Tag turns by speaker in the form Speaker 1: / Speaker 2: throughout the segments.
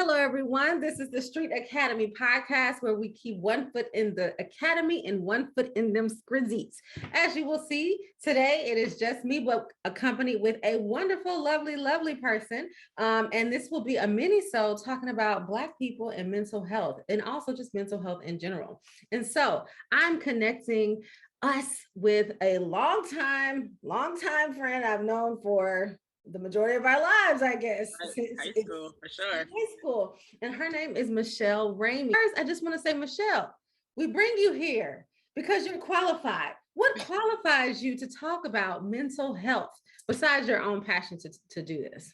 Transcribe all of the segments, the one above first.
Speaker 1: Hello, everyone. This is the Street Academy podcast where we keep one foot in the academy and one foot in them scrizzies. As you will see, today it is just me, but accompanied with a wonderful, lovely person. And this will be a mini-sode talking about Black people and mental health, and also just mental health in general. And so I'm connecting us with a long-time friend I've known for the majority of our lives, I guess.
Speaker 2: High school, for sure.
Speaker 1: High school. And her name is Michele Ramey. First, I just want to say, Michele, we bring you here because you're qualified. What qualifies you to talk about mental health besides your own passion to do this?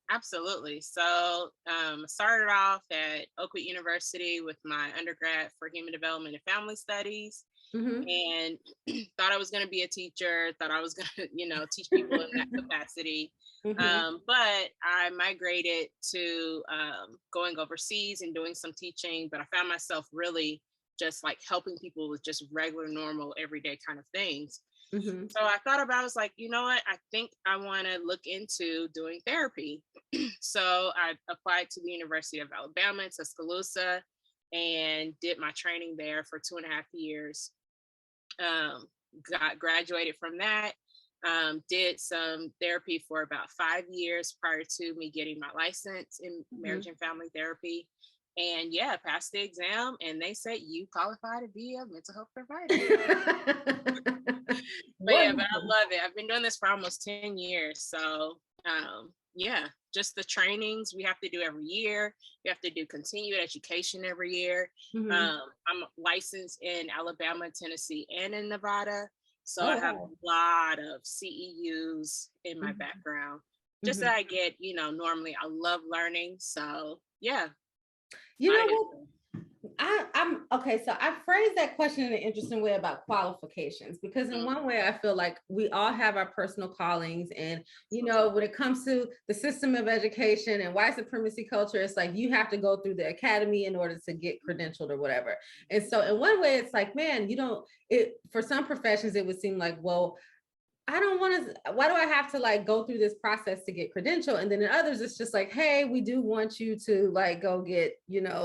Speaker 2: Absolutely. So started off at Oakwood University with my undergrad for human development and family studies. And thought I was going to be a teacher, thought I was going to, teach people in that capacity. But I migrated to going overseas and doing some teaching, but I found myself really just like helping people with just regular, normal, everyday kind of things. So I thought about, I was like, you know what, I think I want to look into doing therapy. So I applied to the University of Alabama in Tuscaloosa and did my training there for 2.5 years. Got graduated from that, did some therapy for about 5 years prior to me getting my license in marriage and family therapy. And yeah, passed the exam and they said you qualify to be a mental health provider. But I love it. I've been doing this for almost 10 years. So yeah, just the trainings we have to do every year. We have to do continued education every year. I'm licensed in Alabama, Tennessee, and in Nevada. So I have a lot of CEUs in my background. Just that I get, normally I love learning. So yeah.
Speaker 1: You know what? I'm okay. So I phrased that question in an interesting way about qualifications, because in one way I feel like we all have our personal callings, and when it comes to the system of education and white supremacy culture, it's like you have to go through the academy in order to get credentialed or whatever. And so in one way it's like, man, for some professions it would seem like, well, I don't want to, why do I have to like go through this process to get credential? And then in others, it's just like, hey, we do want you to like go get,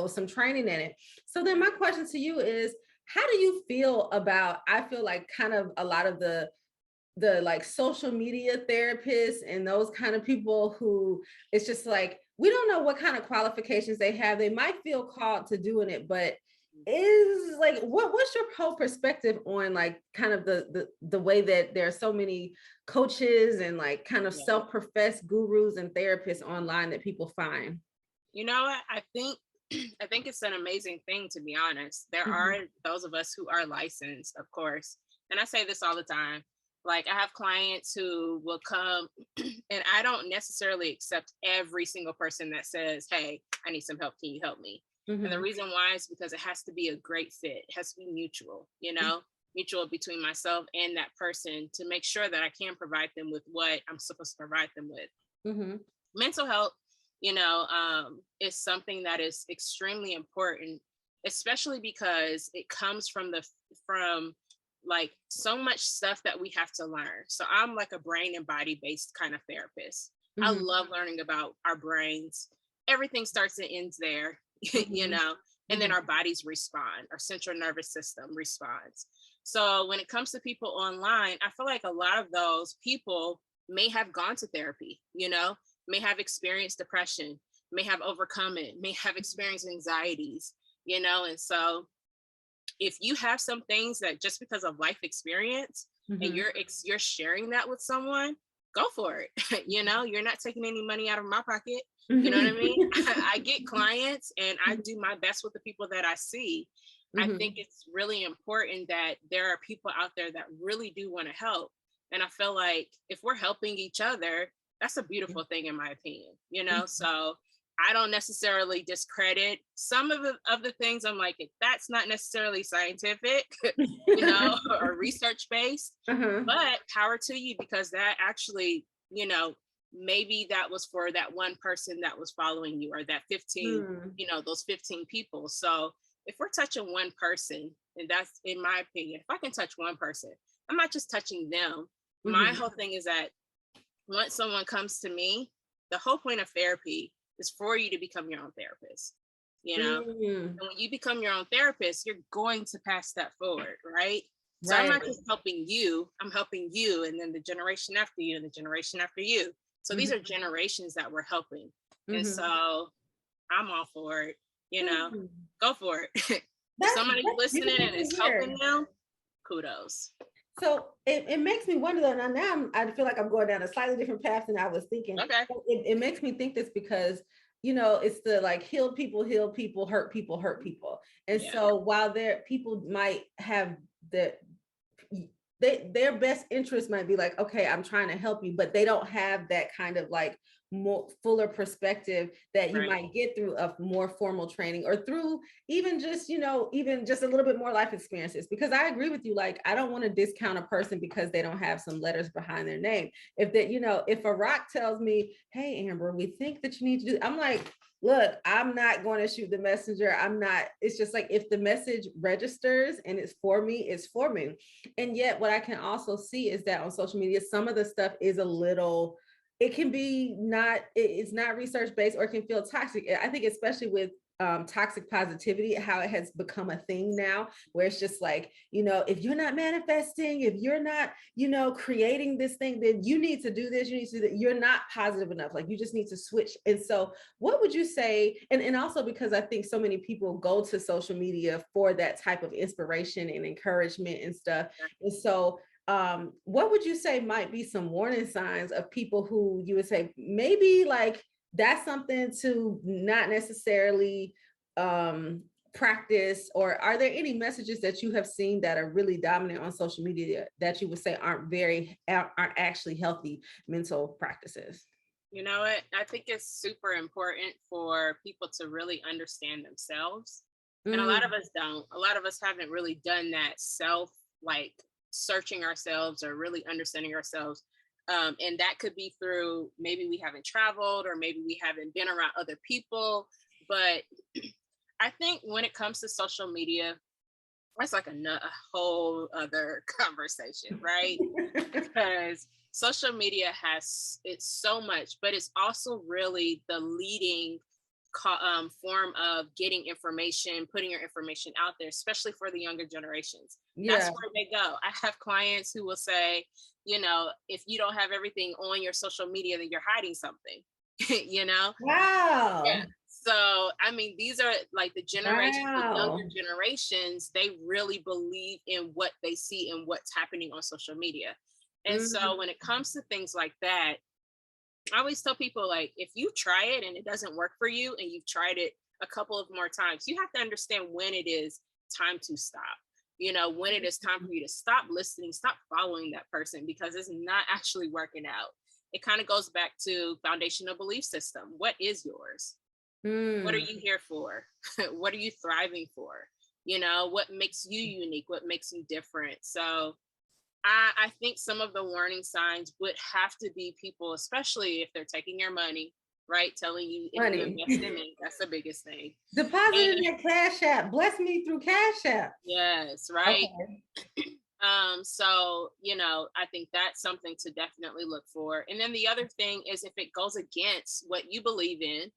Speaker 1: some training in it. So then my question to you is, how do you feel about, I feel like kind of a lot of the like social media therapists and those kind of people who it's just like, we don't know what kind of qualifications they have. They might feel called to doing it, but is like, what's your whole perspective on like kind of the way that there are so many coaches and like kind of self-professed gurus and therapists online that people find?
Speaker 2: I think it's an amazing thing, to be honest. There are those of us who are licensed, of course, and I say this all the time. Like, I have clients who will come and I don't necessarily accept every single person that says, hey, I need some help, can you help me? And the reason why is because it has to be a great fit. It has to be mutual, mutual between myself and that person, to make sure that I can provide them with what I'm supposed to provide them with. Mental health, is something that is extremely important, especially because it comes from like so much stuff that we have to learn. So I'm like a brain and body based kind of therapist. I love learning about our brains. Everything starts and ends there. And then our bodies respond, our central nervous system responds. So when it comes to people online, I feel like a lot of those people may have gone to therapy, may have experienced depression, may have overcome it, may have experienced anxieties, and so if you have some things that just because of life experience and you're sharing that with someone, go for it. You're not taking any money out of my pocket. You know what I mean? I get clients and I do my best with the people that I see. I think it's really important that there are people out there that really do want to help. And I feel like if we're helping each other, that's a beautiful thing, in my opinion, So I don't necessarily discredit some of the things. I'm like, that's not necessarily scientific, or research based, but power to you, because that actually, maybe that was for that one person that was following you, or that 15, those 15 people. So if we're touching one person, and that's, in my opinion, if I can touch one person, I'm not just touching them. My whole thing is that once someone comes to me, the whole point of therapy is for you to become your own therapist, you know?
Speaker 1: Mm,
Speaker 2: And when you become your own therapist, you're going to pass that forward, right? So I'm
Speaker 1: right.
Speaker 2: not just helping you, I'm helping you, and then the generation after you, and the generation after you. So these are generations that we're helping. And so I'm all for it, you know,
Speaker 1: Mm.
Speaker 2: go for it. If
Speaker 1: That's
Speaker 2: somebody's listening
Speaker 1: beautiful
Speaker 2: and
Speaker 1: to
Speaker 2: it's
Speaker 1: hear.
Speaker 2: helping them, kudos.
Speaker 1: So it makes me wonder though, now I feel like I'm going down a slightly different path than I was thinking.
Speaker 2: Okay.
Speaker 1: It makes me think this because, you know, it's the like heal people, hurt people, hurt people. And
Speaker 2: Yeah.
Speaker 1: so while there people might have the their best interest might be like, okay, I'm trying to help you, but they don't have that kind of like more fuller perspective that you
Speaker 2: Right.
Speaker 1: might get through a more formal training or through even just, you know, even just a little bit more life experiences. Because I agree with you, like I don't want to discount a person because they don't have some letters behind their name. If that, you know, if a rock tells me, hey Amber, we think that you need to do, I'm like, look, I'm not going to shoot the messenger. I'm not, it's just like if the message registers and it's for me, it's for me. And yet what I can also see is that on social media, some of the stuff is a little, it can be not, it's not research based or it can feel toxic. I think especially with toxic positivity, how it has become a thing now, where it's just like, you know, if you're not manifesting, if you're not, you know, creating this thing, then you need to do this, you need to do that. You're not positive enough. Like you just need to switch. And so what would you say? And also because I think so many people go to social media for that type of inspiration and encouragement and stuff. And so what would you say might be some warning signs of people who you would say maybe like that's something to not necessarily practice, or are there any messages that you have seen that are really dominant on social media that you would say aren't actually healthy mental practices?
Speaker 2: You know what? I think it's super important for people to really understand themselves. And a lot of us don't. A lot of us haven't really done that self, like searching ourselves or really understanding ourselves. And that could be through maybe we haven't traveled or maybe we haven't been around other people. But I think when it comes to social media, that's like a whole other conversation, right? Because social media has it's so much, but it's also really the leading form of getting information, putting your information out there, especially for the younger generations. That's
Speaker 1: Yeah.
Speaker 2: where they go. I have clients who will say, you know, if you don't have everything on your social media, then you're hiding something, you know? Yeah.
Speaker 1: Wow.
Speaker 2: So, I mean, these are like the generation, the
Speaker 1: Wow.
Speaker 2: younger generations, they really believe in what they see and what's happening on social media. And
Speaker 1: Mm,
Speaker 2: so when it comes to things like that, I always tell people like if you try it and it doesn't work for you and you've tried it a couple of more times, you have to understand when it is time to stop. You know, when it is time for you to stop listening, stop following that person because it's not actually working out. It kind of goes back to foundational belief system. What is yours? What are
Speaker 1: mm.
Speaker 2: you here for? What are you thriving for? You know, what makes you unique? What makes you different? So I think some of the warning signs would have to be people, especially if they're taking your money, right? Telling you if you
Speaker 1: Money.
Speaker 2: invest in me, that's the biggest thing.
Speaker 1: Deposit in
Speaker 2: And
Speaker 1: that Cash App. Bless me through Cash App.
Speaker 2: yes, right.
Speaker 1: Okay.
Speaker 2: So you know, I think that's something to definitely look for. And then the other thing is if it goes against what you believe in,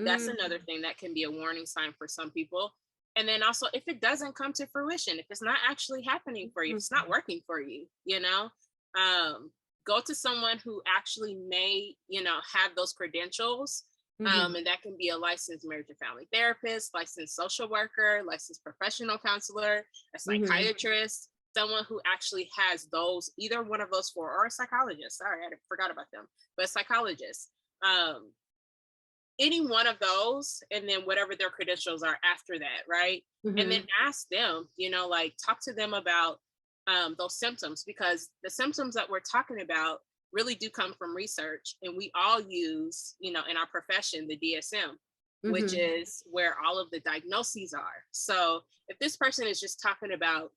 Speaker 2: that's
Speaker 1: Mm,
Speaker 2: another thing that can be a warning sign for some people. And then also if it doesn't come to fruition, if it's not actually happening for you, if it's not working for you, you know, um, go to someone who actually may, you know, have those credentials.
Speaker 1: mhm,
Speaker 2: And that can be a licensed marriage and family therapist, licensed social worker, licensed professional counselor, a
Speaker 1: mhm.
Speaker 2: psychiatrist, someone who actually has those, either one of those four, or a psychologist. Sorry, I forgot about them, but a psychologist. Um, any one of those, and then whatever their credentials are after that, right? And then
Speaker 1: Mhm.
Speaker 2: ask them, you know, like talk to them about those symptoms, because the symptoms that we're talking about really do come from research, and we all use, you know, in our profession, the DSM, which
Speaker 1: Mhm.
Speaker 2: is where all of the diagnoses are. So if this person is just talking about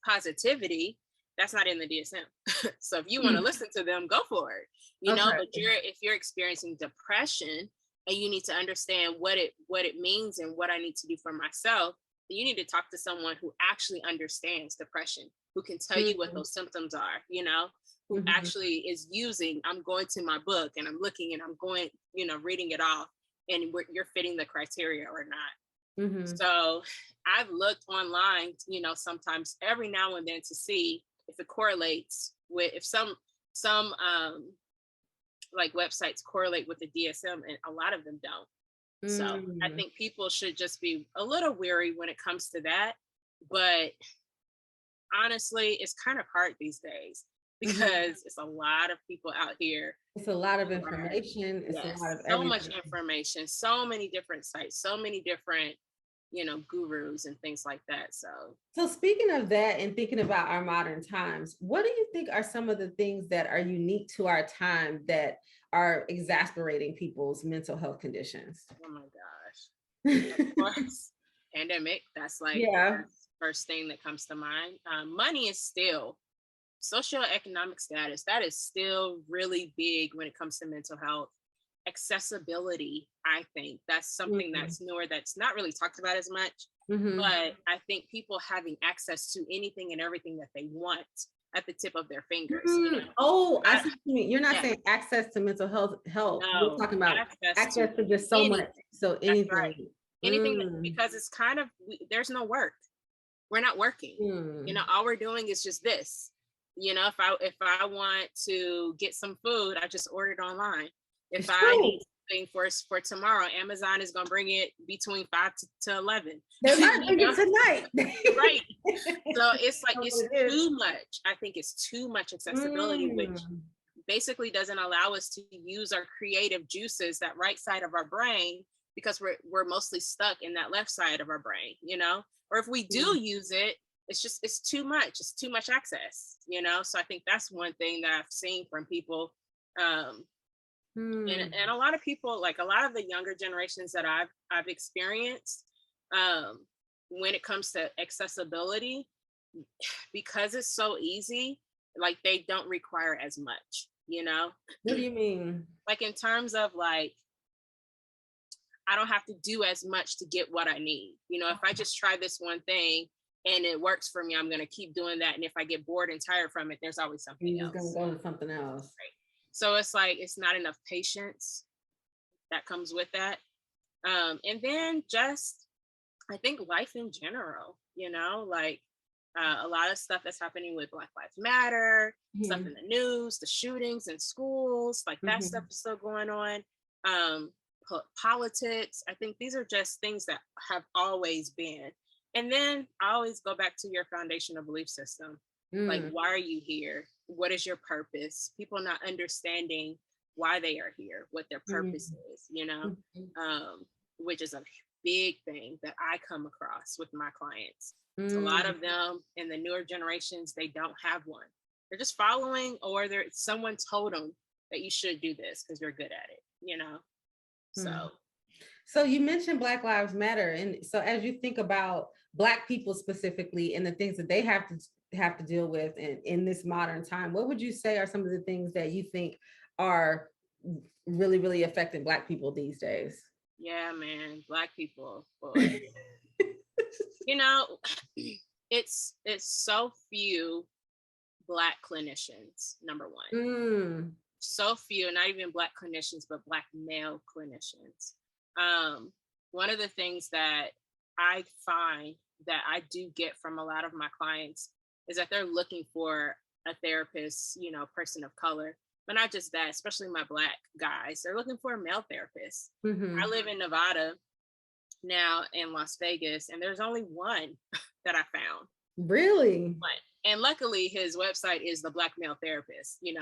Speaker 2: positivity, that's not in the DSM. So if you want to
Speaker 1: Mm.
Speaker 2: listen to them, go for it. You know, but
Speaker 1: Okay.
Speaker 2: if you're experiencing depression and you need to understand what it means and what I need to do for myself, then you need to talk to someone who actually understands depression, who can tell you what
Speaker 1: Mhm.
Speaker 2: those symptoms are, you know, who
Speaker 1: Mhm.
Speaker 2: actually is using, I'm going to my book and I'm looking and I'm going, you know, reading it off and you're fitting the criteria or not.
Speaker 1: Mm-hmm.
Speaker 2: So I've looked online, sometimes every now and then to see if it correlates with, if some like websites correlate with the DSM, and a lot of them don't. So I think people should just be a little wary when it comes to that. But honestly, it's kind of hard these days because it's a lot of people out here.
Speaker 1: It's a lot of information. It's a lot of
Speaker 2: so much information, so many different sites, so many different, gurus and things like that. So
Speaker 1: speaking of that and thinking about our modern times, what do you think are some of the things that are unique to our time that are exasperating people's mental health conditions?
Speaker 2: Oh my gosh. Of course, pandemic, that's like first thing that comes to mind. Money is still, socioeconomic status, that is still really big when it comes to mental health. Accessibility, I think that's something that's newer, that's not really talked about as much. But I think people having access to anything and everything that they want at the tip of their fingers.
Speaker 1: Oh, I see what you mean. You're not saying access to mental health.
Speaker 2: No,
Speaker 1: you're talking about access to just so much. So anything.
Speaker 2: Right. Anything, because it's kind of, there's no work. We're not working. All we're doing is just this. If I want to get some food, I just order it online. If I need something for tomorrow, Amazon is going to bring it between 5 to 11.
Speaker 1: They're not bringing it tonight.
Speaker 2: Right. So it's like, it's too much. I think it's too much accessibility, which basically doesn't allow us to use our creative juices, that right side of our brain, because we're mostly stuck in that left side of our brain, or if we do use it, it's too much. It's too much access, So I think that's one thing that I've seen from people. And a lot of people, like a lot of the younger generations that I've experienced, when it comes to accessibility, because it's so easy, like they don't require as much,
Speaker 1: What do you mean?
Speaker 2: Like in terms of like, I don't have to do as much to get what I need. If I just try this one thing and it works for me, I'm going to keep doing that. And if I get bored and tired from it, there's always something else.
Speaker 1: You're going to go to something else.
Speaker 2: Right. So it's like, it's not enough patience that comes with that. And then just, I think life in general, like a lot of stuff that's happening with Black Lives Matter, stuff in the news, the shootings in schools, like that stuff is still going on. Politics, I think these are just things that have always been. And then I always go back to your foundational belief system. Like, why are you here? What is your purpose? People not understanding why they are here, what their purpose is, which is a big thing that I come across with my clients. A lot of them in the newer generations, they don't have one. They're just following, or someone told them that you should do this because you're good at it,
Speaker 1: So you mentioned Black Lives Matter. And so as you think about Black people specifically and the things that they have to deal with in this modern time, what would you say are some of the things that you think are really, really affecting Black people these days?
Speaker 2: Yeah, man, Black people. It's so few Black clinicians, number one. So few, not even Black clinicians, but Black male clinicians. One of the things that I find that I do get from a lot of my clients is that they're looking for a therapist, person of color, but not just that, especially my Black guys, they're looking for a male therapist. I live in Nevada now, in Las Vegas, and there's only one that I found.
Speaker 1: Really?
Speaker 2: And luckily his website is the Black Male Therapist, I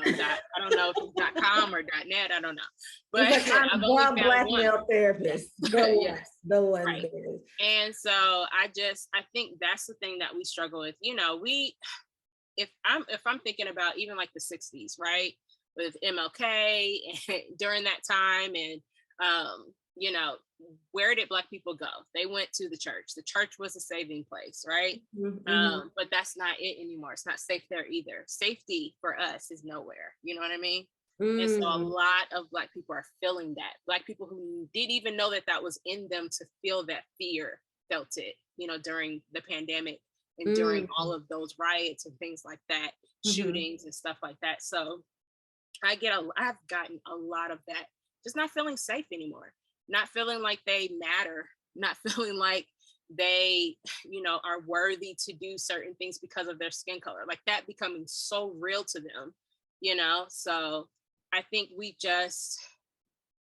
Speaker 2: don't know if it's .com or .net, I don't know. But
Speaker 1: I've only found Black Male Therapist. The one.
Speaker 2: Right. And so I think that's the thing that we struggle with. If I'm thinking about even like the 60s, right? With MLK and during that time, and where did Black people go? They went to the church. The church was a saving place, right? But that's not it anymore. It's not safe there either. Safety for us is nowhere. You know what I mean? And so a lot of Black people are feeling that. Black people who didn't even know that was in them to feel that fear, felt it, during the pandemic and during all of those riots and things like that, shootings and stuff like that. So I've gotten a lot of that, just not feeling safe anymore. not feeling like they matter, not feeling like they, are worthy to do certain things because of their skin color, like that becoming so real to them, So I think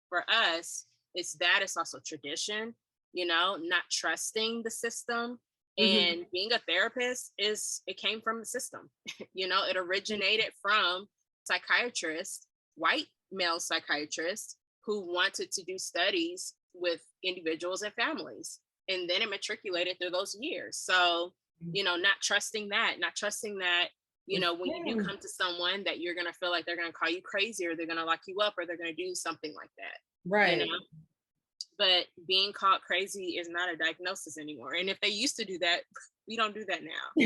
Speaker 2: for us, it's also tradition, not trusting the system. And being a therapist it came from the system. It originated from psychiatrists, white male psychiatrists who wanted to do studies with individuals and families. And then it matriculated through those years. So, not trusting that, when you do come to someone, that you're going to feel like they're going to call you crazy, or they're going to lock you up, or they're going to do something like that.
Speaker 1: Right.
Speaker 2: But being called crazy is not a diagnosis anymore. And if they used to do that, we don't do that now.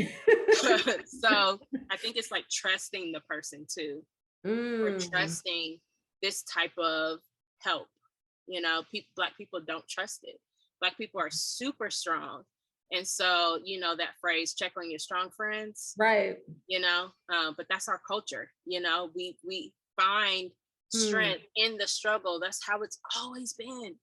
Speaker 2: So I think it's like trusting the person too, or trusting this type of help. Black people don't trust it. Black people are super strong. And so, that phrase, check on your strong friends.
Speaker 1: Right.
Speaker 2: But that's our culture. We find strength in the struggle. That's how it's always been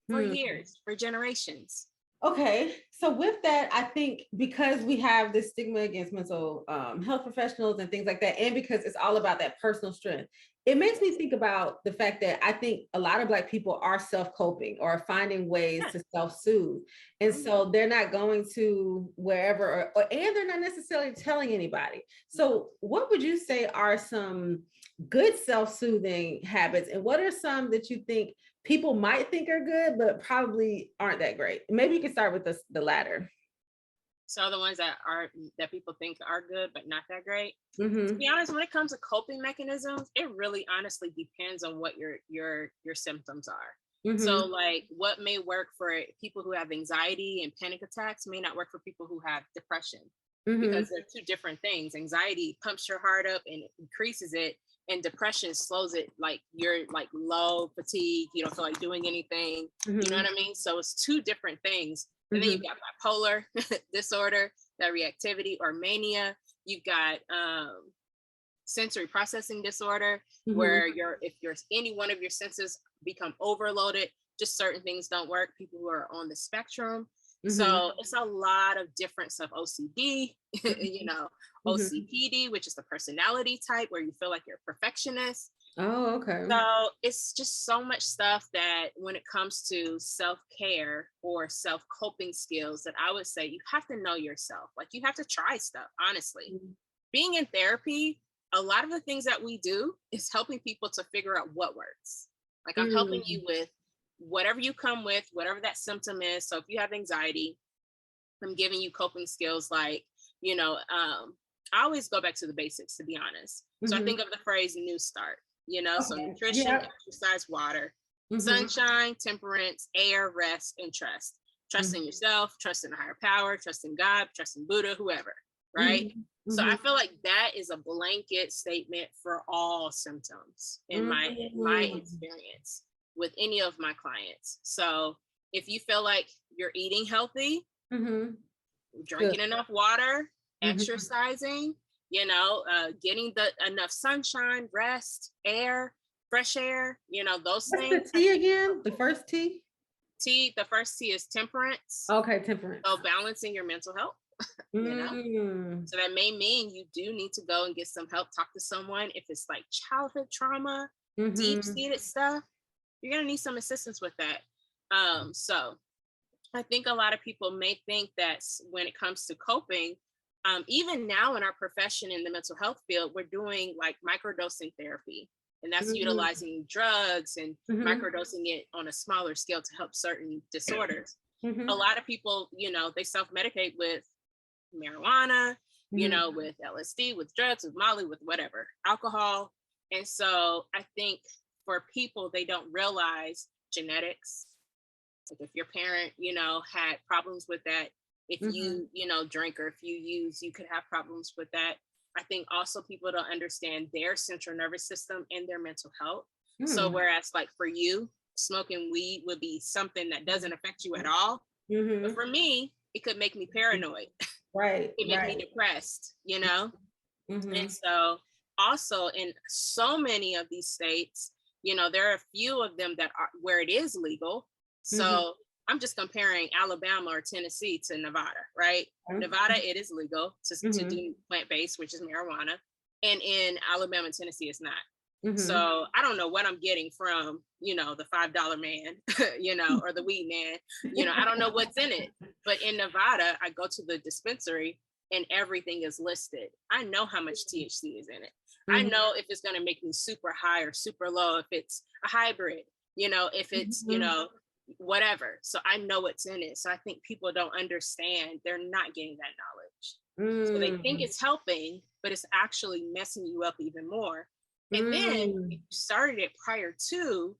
Speaker 2: for years, for generations.
Speaker 1: Okay, so with that, I think because we have this stigma against mental health professionals and things like that, and because it's all about that personal strength, it makes me think about the fact that I think a lot of Black people are self-coping or finding ways to self-soothe. And so they're not going to wherever, and they're not necessarily telling anybody. So what would you say are some good self-soothing habits? And what are some that you think people might think are good, but probably aren't that great? Maybe you can start with the latter.
Speaker 2: So the ones that people think are good, but not that great. To be honest, when it comes to coping mechanisms, it really honestly depends on what your symptoms are. So like what may work for people who have anxiety and panic attacks may not work for people who have depression, because they're two different things. Anxiety pumps your heart up and increases it, and depression slows it. Like you're like low, fatigue, you don't feel like doing anything. You know what I mean? So it's two different things. And then you've got bipolar disorder, that reactivity or mania. You've got sensory processing disorder, where if any one of your senses become overloaded, just certain things don't work. People who are on the spectrum. So it's a lot of different stuff. OCD, OCPD, which is the personality type where you feel like you're a perfectionist.
Speaker 1: Oh, okay.
Speaker 2: So it's just so much stuff that when it comes to self-care or self-coping skills, that I would say you have to know yourself. Like you have to try stuff, honestly. Being in therapy, a lot of the things that we do is helping people to figure out what works. Like I'm helping you with whatever you come with, whatever that symptom is. So if you have anxiety, I'm giving you coping skills like, I always go back to the basics, to be honest. So I think of the phrase new start, so nutrition, exercise, water, sunshine, temperance, air, rest, and trust. Trust in yourself, trust in a higher power, trust in God, trust in Buddha, whoever, right? So I feel like that is a blanket statement for all symptoms in my experience with any of my clients. So if you feel like you're eating healthy, drinking enough water, exercising, getting enough sunshine, rest, air, fresh air, those things.
Speaker 1: What's the T again? The first T?
Speaker 2: The first T is temperance.
Speaker 1: Okay, temperance.
Speaker 2: So balancing your mental health. So that may mean you do need to go and get some help, talk to someone. If it's like childhood trauma, deep-seated stuff, you're going to need some assistance with that. So I think a lot of people may think that when it comes to coping, even now in our profession in the mental health field, we're doing like microdosing therapy, and that's utilizing drugs and microdosing it on a smaller scale to help certain disorders. A lot of people, they self-medicate with marijuana, with LSD, with drugs, with Molly, with whatever, alcohol. And so I think for people, they don't realize genetics. Like if your parent, had problems with that, if you, drink, or if you use, you could have problems with that. I think also people don't understand their central nervous system and their mental health. So whereas like for you, smoking weed would be something that doesn't affect you at all. But for me, it could make me paranoid.
Speaker 1: Right.
Speaker 2: It make me depressed, And so also in so many of these states, there are a few of them that are where it is legal, So I'm just comparing Alabama or Tennessee to Nevada, right? Nevada, it is legal to do plant-based, which is marijuana. And in Alabama and Tennessee, it's not. So I don't know what I'm getting from, the $5 man, or the weed man, I don't know what's in it. But in Nevada, I go to the dispensary and everything is listed. I know how much THC is in it. I know if it's going to make me super high or super low, if it's a hybrid, if it's, whatever. So I know what's in it. So I think people don't understand. They're not getting that knowledge. So they think it's helping, but it's actually messing you up even more. And then if you started it prior to,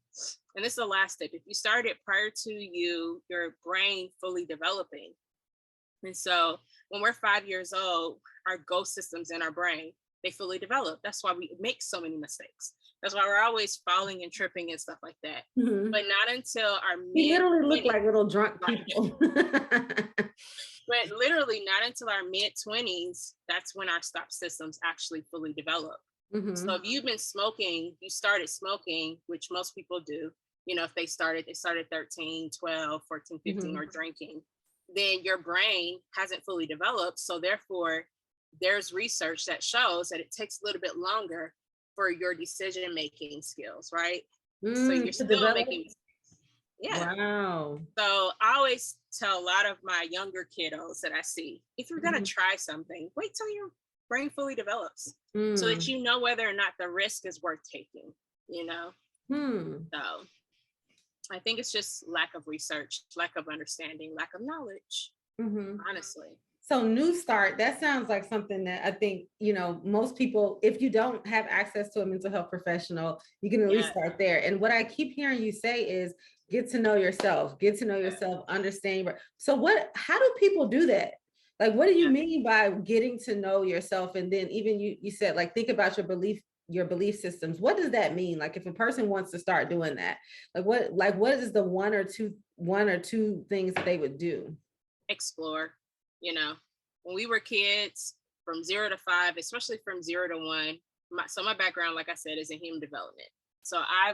Speaker 2: and this is the last step, if you started it prior to your brain fully developing. And so when we're 5 years old, our ghost systems in our brain, they fully develop. That's why we make so many mistakes. That's why we're always falling and tripping and stuff like that. But not until our
Speaker 1: we literally look like little drunk people.
Speaker 2: But literally not until our mid-20s, that's when our stop systems actually fully develop. So if you've been smoking, you started smoking, which most people do, if they started 13, 12, 14, 15, or drinking, then your brain hasn't fully developed. So therefore, there's research that shows that it takes a little bit longer for your decision-making skills, right? So you're still making mistakes. Yeah. Wow. So I always tell a lot of my younger kiddos that I see, if you're going to try something, wait till your brain fully develops so that you know whether or not the risk is worth taking, So I think it's just lack of research, lack of understanding, lack of knowledge, honestly.
Speaker 1: So New Start, that sounds like something that I think, most people, if you don't have access to a mental health professional, you can at least start there. And what I keep hearing you say is get to know yourself, understand. So how do people do that? Like, what do you mean by getting to know yourself? And then even you said, like, think about your belief systems. What does that mean? Like, if a person wants to start doing that, what is the one or two things that they would do?
Speaker 2: Explore. When we were kids, from 0 to 5, especially from 0 to 1, my background, like I said, is in human development. So I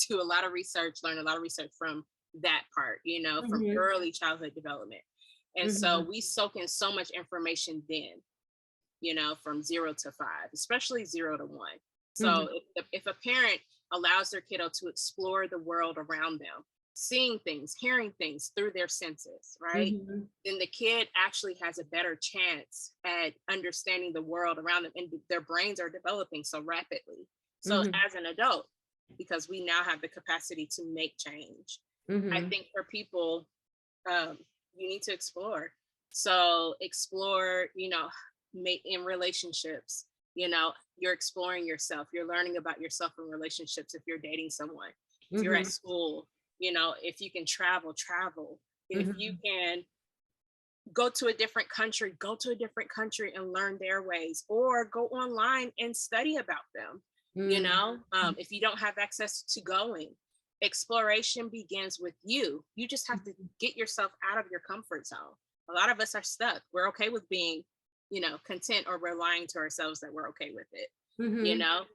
Speaker 2: do a lot of research, learn a lot of research from that part, from early childhood development. And so we soak in so much information then, from 0 to 5, especially 0 to 1. So if a parent allows their kiddo to explore the world around them, seeing things, hearing things through their senses, right? Then the kid actually has a better chance at understanding the world around them, and their brains are developing so rapidly. So as an adult, because we now have the capacity to make change, I think for people, you need to explore. So explore, in relationships, you're exploring yourself. You're learning about yourself in relationships if you're dating someone. If you're at school, if you can travel. If you can go to a different country and learn their ways, or go online and study about them. If you don't have access to going, exploration begins with you. You just have to get yourself out of your comfort zone. A lot of us are stuck. We're okay with being, content, or we're lying to ourselves that we're okay with it,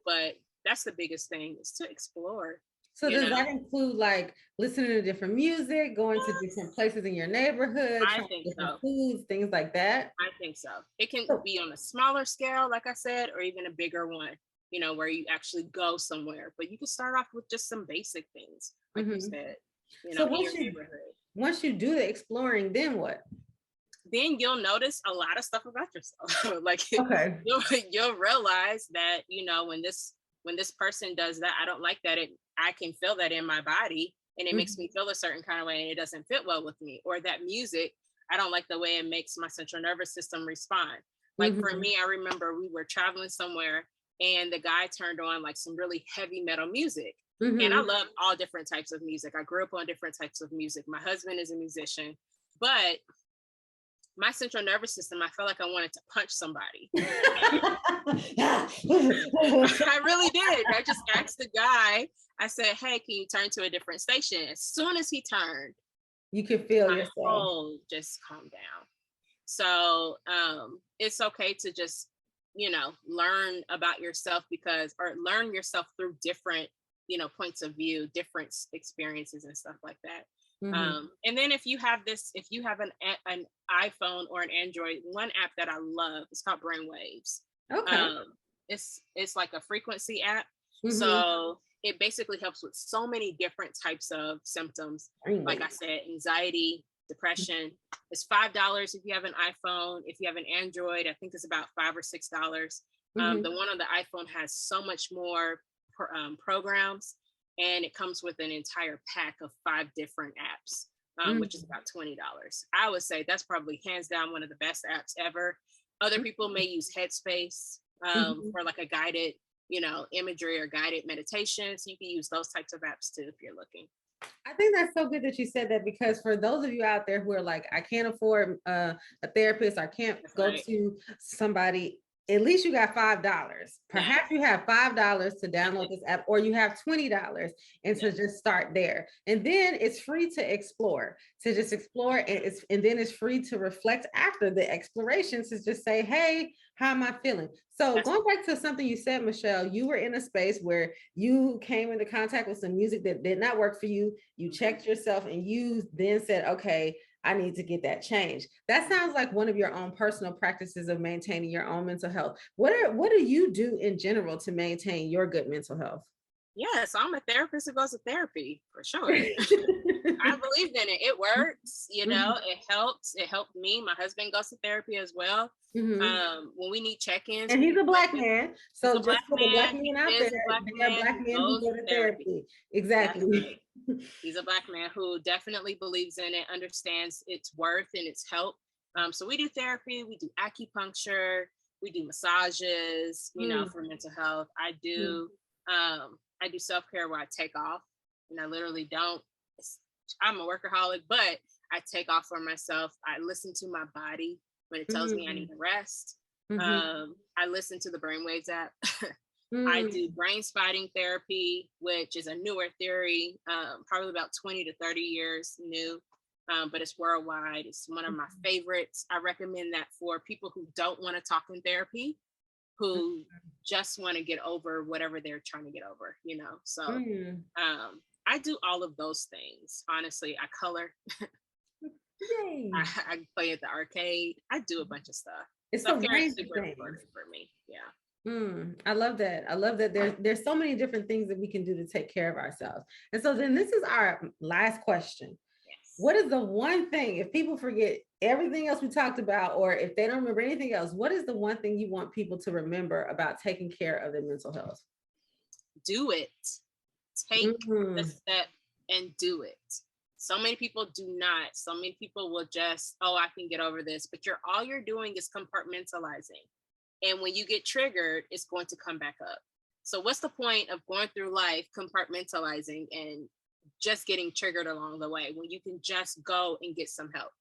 Speaker 2: but that's the biggest thing, is to explore.
Speaker 1: So does that include like listening to different music, going to different places in your neighborhood,
Speaker 2: trying different
Speaker 1: foods, things like that?
Speaker 2: I think so. It can be on a smaller scale, like I said, or even a bigger one, where you actually go somewhere. But you can start off with just some basic things, like you said,
Speaker 1: so
Speaker 2: in your neighborhood.
Speaker 1: Once you do the exploring, then what?
Speaker 2: Then you'll notice a lot of stuff about yourself. Like, you'll realize that, when this person does that, I don't like that. I can feel that in my body, and it makes me feel a certain kind of way, and it doesn't fit well with me. Or that music, I don't like the way it makes my central nervous system respond. Like for me, I remember we were traveling somewhere, and the guy turned on like some really heavy metal music. And I love all different types of music. I grew up on different types of music. My husband is a musician, but my central nervous system, I felt like I wanted to punch somebody. I really did. I just asked the guy, I said, hey, can you turn to a different station? As soon as he turned,
Speaker 1: you could feel yourself.
Speaker 2: Oh, just calm down. So it's okay to just, learn about yourself, or learn yourself through different points of view, different experiences and stuff like that.
Speaker 1: Mhm.
Speaker 2: And then if you have an iPhone or an Android, one app that I love is called Brainwaves.
Speaker 1: Okay.
Speaker 2: Um, it's like a frequency app.
Speaker 1: Mhm.
Speaker 2: So it basically helps with so many different types of symptoms. Like I
Speaker 1: Brainwave.
Speaker 2: said, anxiety, depression. It's $5 if you have an iPhone. If you have an Android, I think it's about $5 or $6. The
Speaker 1: Mhm.
Speaker 2: one on the iPhone has so much more programs, and it comes with an entire pack of 5 different apps, which is
Speaker 1: Mhm.
Speaker 2: about $20. I would say that's probably hands down one of the best apps ever. Other people may use Headspace
Speaker 1: Mhm.
Speaker 2: for like a guided, imagery or guided meditation. So you can use those types of apps too if you're looking.
Speaker 1: I think that's so good that you said that, because for those of you out there who are like, I can't afford a therapist, I can't
Speaker 2: That's
Speaker 1: go
Speaker 2: right.
Speaker 1: to somebody, at least you got $5.
Speaker 2: Yeah.
Speaker 1: Perhaps you have $5 to download this app, or you have $20 and
Speaker 2: Yeah.
Speaker 1: to just start there. And then it's free to explore, to just explore. And then it's free to reflect after the explorations, to just say, hey, how am I feeling? So
Speaker 2: That's
Speaker 1: going back to something you said, Michele, you were in a space where you came into contact with some music that did not work for you. You checked yourself and you then said, okay, I need to get that change. That sounds like one of your own personal practices of maintaining your own mental health. What do you do in general to maintain your good mental health?
Speaker 2: Yes, I'm a therapist who goes to therapy for sure. I believed in it. It works,
Speaker 1: Mhm.
Speaker 2: it helps. It helped me. My husband goes to therapy as well.
Speaker 1: Mhm.
Speaker 2: When we need check-ins,
Speaker 1: And
Speaker 2: we
Speaker 1: he's
Speaker 2: do
Speaker 1: a black
Speaker 2: check-ins.
Speaker 1: man.
Speaker 2: He's a
Speaker 1: So
Speaker 2: black
Speaker 1: just for the black
Speaker 2: man. He
Speaker 1: men out there,
Speaker 2: is a black
Speaker 1: there are
Speaker 2: man
Speaker 1: black
Speaker 2: who
Speaker 1: men who
Speaker 2: goes
Speaker 1: go
Speaker 2: to
Speaker 1: to
Speaker 2: therapy.
Speaker 1: therapy.
Speaker 2: That's
Speaker 1: Exactly.
Speaker 2: right. He's a black man who definitely believes in it, understands its worth and its help. So we do therapy, we do acupuncture, we do massages,
Speaker 1: Mm,
Speaker 2: for mental health.
Speaker 1: mm,
Speaker 2: I do self-care where I take off, and I literally don't. I'm a workaholic, but I take off for myself. I listen to my body when it tells me I need
Speaker 1: mm,
Speaker 2: to rest.
Speaker 1: mhm,
Speaker 2: I listen to the Brainwaves app. I do
Speaker 1: mm,
Speaker 2: brain spotting therapy, which is a newer theory, probably about 20 to 30 years new, but it's worldwide. It's one of my favorites. I recommend that for people who don't want to talk in therapy, who just want to get over whatever they're trying to get over. So
Speaker 1: mm.
Speaker 2: I do all of those things. Honestly, I color,
Speaker 1: Yay.
Speaker 2: I play at the arcade, I do a bunch of stuff.
Speaker 1: It's a
Speaker 2: Self care is
Speaker 1: range of
Speaker 2: super
Speaker 1: things.
Speaker 2: important for me. Yeah.
Speaker 1: I love that. I love that there's so many different things that we can do to take care of ourselves. And so then this is our last question.
Speaker 2: Yes.
Speaker 1: What is the one thing, if people forget everything else we talked about, or if they don't remember anything else, what is the one thing you want people to remember about taking care of their mental health?
Speaker 2: Do it. Take the
Speaker 1: Mm,
Speaker 2: step and do it. So many people do not. So many people will just, oh, I can get over this. But all you're doing is compartmentalizing. And when you get triggered, it's going to come back up. So what's the point of going through life compartmentalizing and just getting triggered along the way when you can just go and get some help?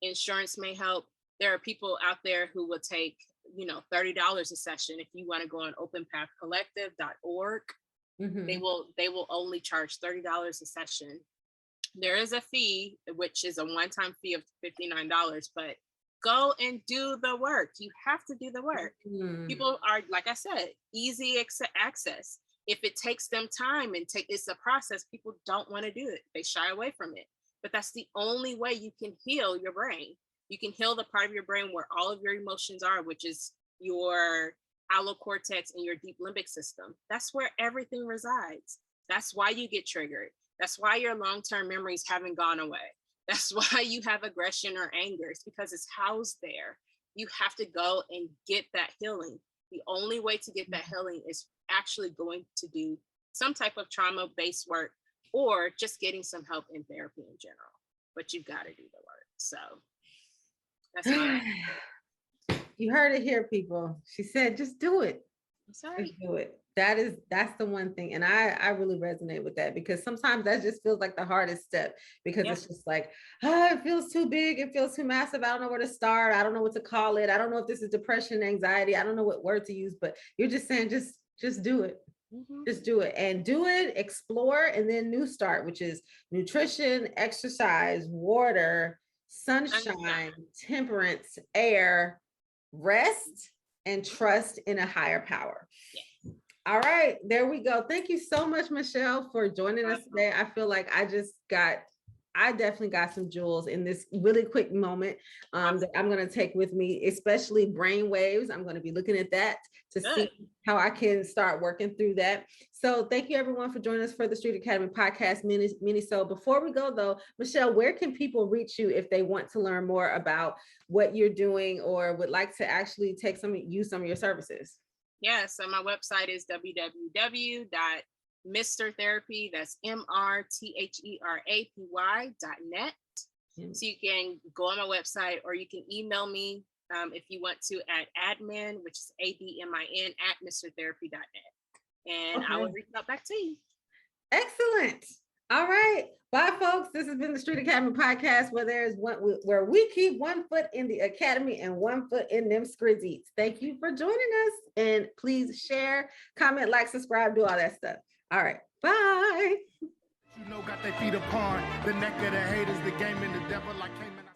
Speaker 2: Insurance may help. There are people out there who will take, $30 a session. If you want to go on openpathcollective.org, they
Speaker 1: mhm,
Speaker 2: will only charge $30 a session. There is a fee, which is a one-time fee of $59, but go and do the work. You have to do the work.
Speaker 1: mm,
Speaker 2: People are, like I said, easy access. If it takes them time and it's a process, people don't want to do it. They shy away from it. But that's the only way you can heal your brain. You can heal the part of your brain where all of your emotions are, which is your allocortex and your deep limbic system. That's where everything resides. That's why you get triggered. That's why your long-term memories haven't gone away. That's why you have aggression or anger. It's because it's housed there. You have to go and get that healing. The only way to get that healing is actually going to do some type of trauma-based work or just getting some help in therapy in general. But you've got to do the work. So that's my life.
Speaker 1: mm. You heard it here, people. She said, just do it.
Speaker 2: That's all
Speaker 1: Just
Speaker 2: right.
Speaker 1: do it. That's the one thing. And I really resonate with that, because sometimes that just feels like the hardest step, because
Speaker 2: Yeah.
Speaker 1: it's just like, oh, it feels too big. It feels too massive. I don't know where to start. I don't know what to call it. I don't know if this is depression, anxiety. I don't know what word to use, but you're just saying, just do it.
Speaker 2: Mm-hmm.
Speaker 1: Just do it, and do it, explore, and then new start, which is nutrition, exercise, water, sunshine,
Speaker 2: Sunshine.
Speaker 1: temperance, air, rest, and trust in a higher power.
Speaker 2: Yeah.
Speaker 1: All right, there we go. Thank you so much, Michele, for joining us today. I feel like I definitely got some jewels in this really quick moment that I'm going to take with me, especially brain waves. I'm going to be looking at that to see how I can start working through that. So thank you everyone for joining us for the Street Academy podcast Minisode. Before we go though, Michele, where can people reach you if they want to learn more about what you're doing or would like to actually use some of your services?
Speaker 2: Yeah, so my website is www.mrtherapy, that's MRTHERAPY.net. So you can go on my website or you can email me if you want to at admin, which is ADMIN @mrtherapy.net. And I will reach out back to you.
Speaker 1: Excellent. All right. Bye, folks. This has been the Street Academy podcast, where we keep one foot in the academy and one foot in them scrizzies. Thank you for joining us. And please share, comment, like, subscribe, do all that stuff. All right. Bye.
Speaker 3: You know, got their feet upon the neck of the haters, the game and the devil like came in.